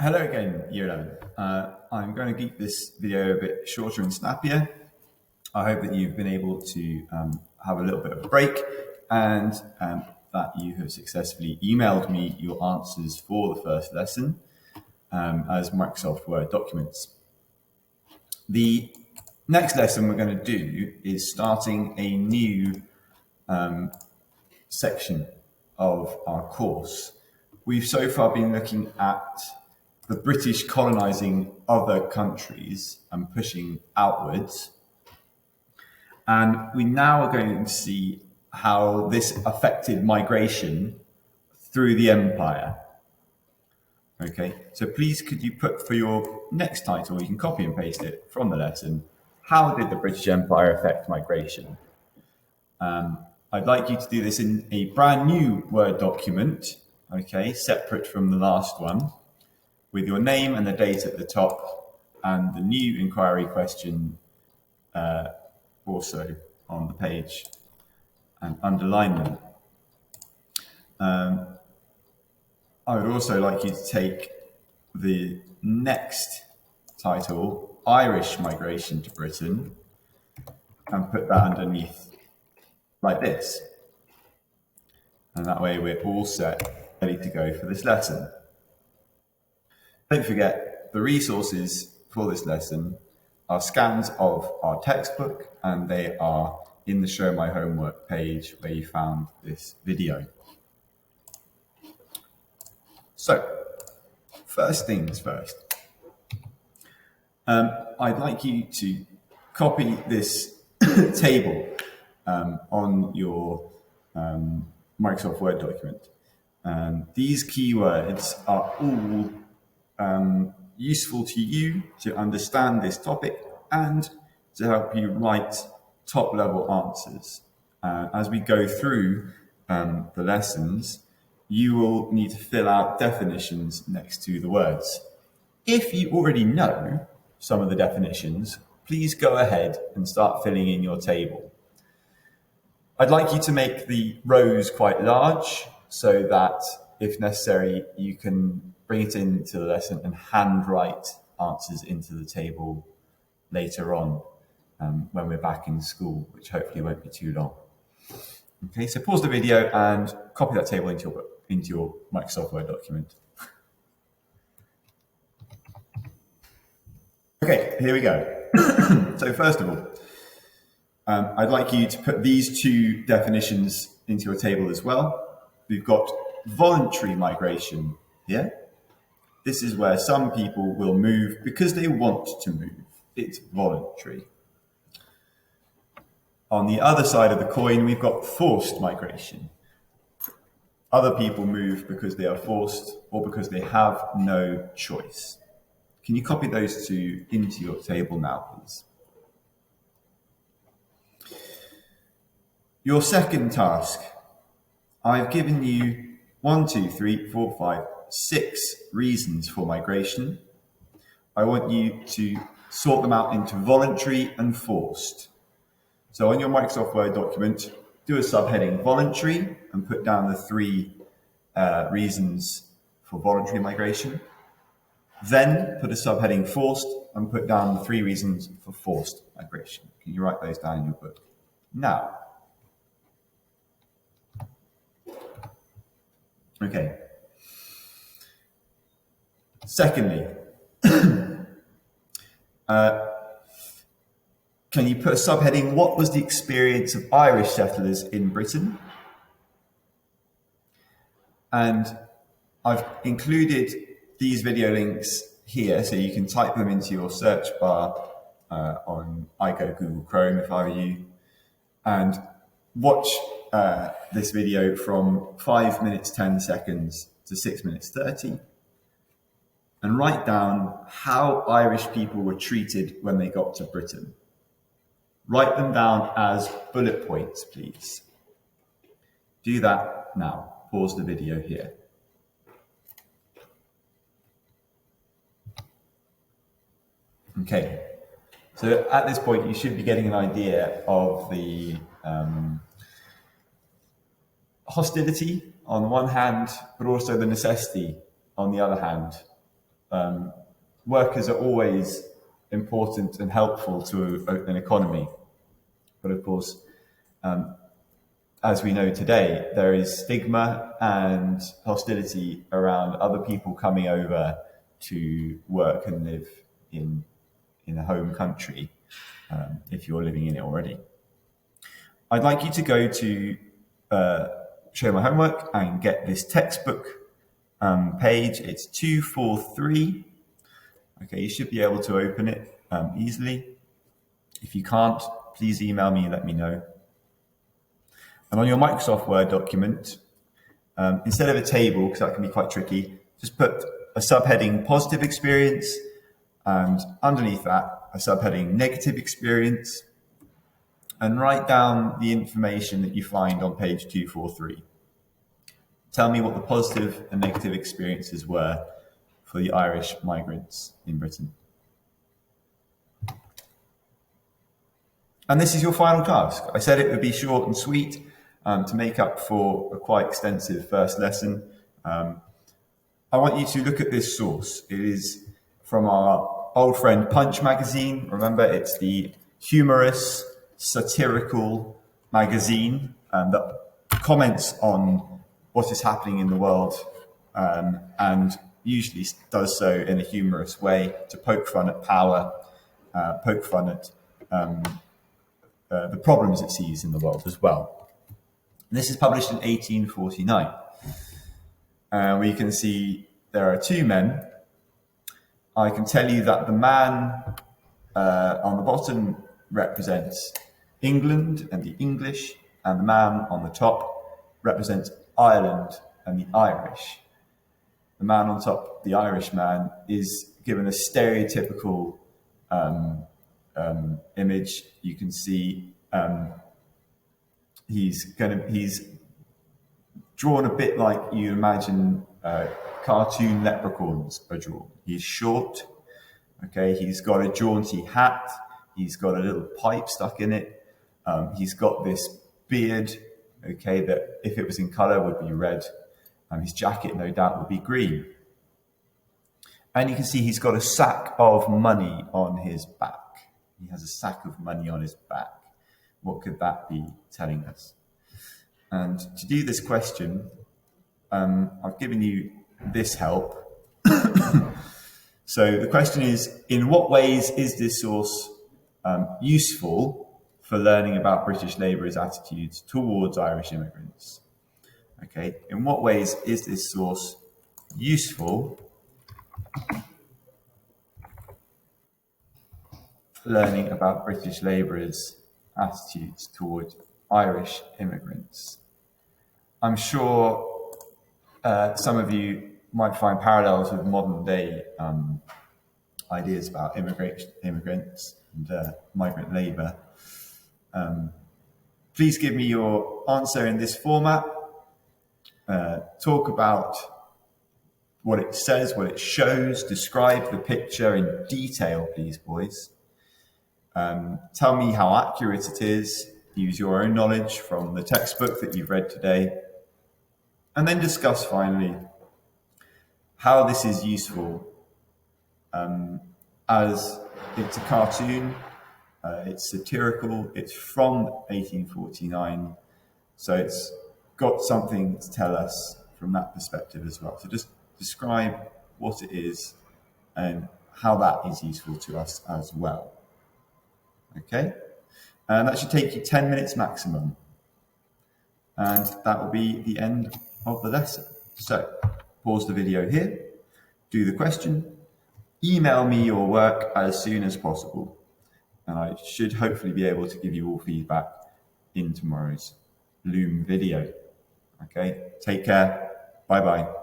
Hello again, Year 11. I'm going to keep this video a bit shorter and snappier. I hope that you've been able to have a little bit of a break and that you have successfully emailed me your answers for the first lesson as Microsoft Word documents. The next lesson we're going to do is starting a new section of our course. We've so far been looking at the British colonising other countries and pushing outwards. And we now are going to see how this affected migration through the empire. Okay, so please could you put for your next title, you can copy and paste it from the lesson, how did the British Empire affect migration? I'd like you to do this in a brand new Word document, okay, separate from the last one, with your name and the date at the top and the new inquiry question also on the page, and underline them. I would also like you to take the next title, Irish Migration to Britain, and put that underneath like this. And that way we're all set, ready to go for this lesson. Don't forget, the resources for this lesson are scans of our textbook, and they are in the Show My Homework page where you found this video. So, first things first. I'd like you to copy this table on your Microsoft Word document. These keywords are all useful to you to understand this topic and to help you write top-level answers. As we go through the lessons, you will need to fill out definitions next to the words. If you already know some of the definitions, please go ahead and start filling in your table. I'd like you to make the rows quite large so that, if necessary, you can bring it into the lesson and handwrite answers into the table later on when we're back in school, which hopefully won't be too long. Okay, so pause the video and copy that table into your Microsoft Word document. Okay, here we go. So first of all, I'd like you to put these two definitions into your table as well. We've got voluntary migration here. This is where some people will move because they want to move. It's voluntary. On the other side of the coin, we've got forced migration. Other people move because they are forced or because they have no choice. Can you copy those two into your table now, please? Your second task, I've given you 6 reasons for migration. I want you to sort them out into voluntary and forced. So on your Microsoft Word document, do a subheading voluntary and put down the 3 reasons for voluntary migration. Then put a subheading forced and put down the 3 reasons for forced migration. Can you write those down in your book? Now, okay. Secondly, can you put a subheading, what was the experience of Irish settlers in Britain? And I've included these video links here so you can type them into your search bar on Google Chrome if I were you, and watch this video from 5 minutes 10 seconds to 6 minutes 30 and write down how Irish people were treated when they got to Britain. Write them down as bullet points, please. Do that now. Pause the video here. Okay, so at this point you should be getting an idea of the hostility on one hand, but also the necessity on the other hand workers are always important and helpful to an economy. But of course, as we know today, there is stigma and hostility around other people coming over to work and live in a home country, if you're living in it already. I'd like you to go to Show My Homework and get this textbook page. It's 243. Okay, you should be able to open it easily. If you can't, please email me and let me know. And on your Microsoft Word document, instead of a table, because that can be quite tricky, just put a subheading positive experience, and underneath that, a subheading negative experience, and write down the information that you find on page 243. Tell me what the positive and negative experiences were for the Irish migrants in Britain. And this is your final task. I said it would be short and sweet to make up for a quite extensive first lesson. I want you to look at this source. It is from our old friend Punch magazine. Remember, it's the humorous, satirical magazine that comments on what is happening in the world and usually does so in a humorous way to poke fun at power, poke fun at the problems it sees in the world as well. And this is published in 1849. We can see there are two men. I can tell you that the man on the bottom represents England and the English, and the man on the top represents Ireland and the Irish. The man on top, the Irish man, is given a stereotypical image. You can see he's drawn a bit like you imagine cartoon leprechauns are drawn. He's short, okay, he's got a jaunty hat, he's got a little pipe stuck in it, he's got this beard, okay, that if it was in colour would be red, and his jacket no doubt would be green. And you can see he's got a sack of money on his back. He has a sack of money on his back. What could that be telling us? And to do this question, I've given you this help. So the question is, in what ways is this source useful for learning about British labourers' attitudes towards Irish immigrants? Okay, in what ways is this source useful for learning about British labourers' attitudes towards Irish immigrants? I'm sure some of you might find parallels with modern day ideas about immigrants and migrant labour. Please give me your answer in this format. Talk about what it says, what it shows, describe the picture in detail, please, boys. Tell me how accurate it is. Use your own knowledge from the textbook that you've read today. And then discuss finally how this is useful as it's a cartoon, it's satirical, it's from 1849, so it's got something to tell us from that perspective as well. So just describe what it is and how that is useful to us as well. Okay? And that should take you 10 minutes maximum. And that will be the end of the lesson. So pause the video here, do the question, email me your work as soon as possible. And I should hopefully be able to give you all feedback in tomorrow's Loom video. Okay, take care. Bye-bye.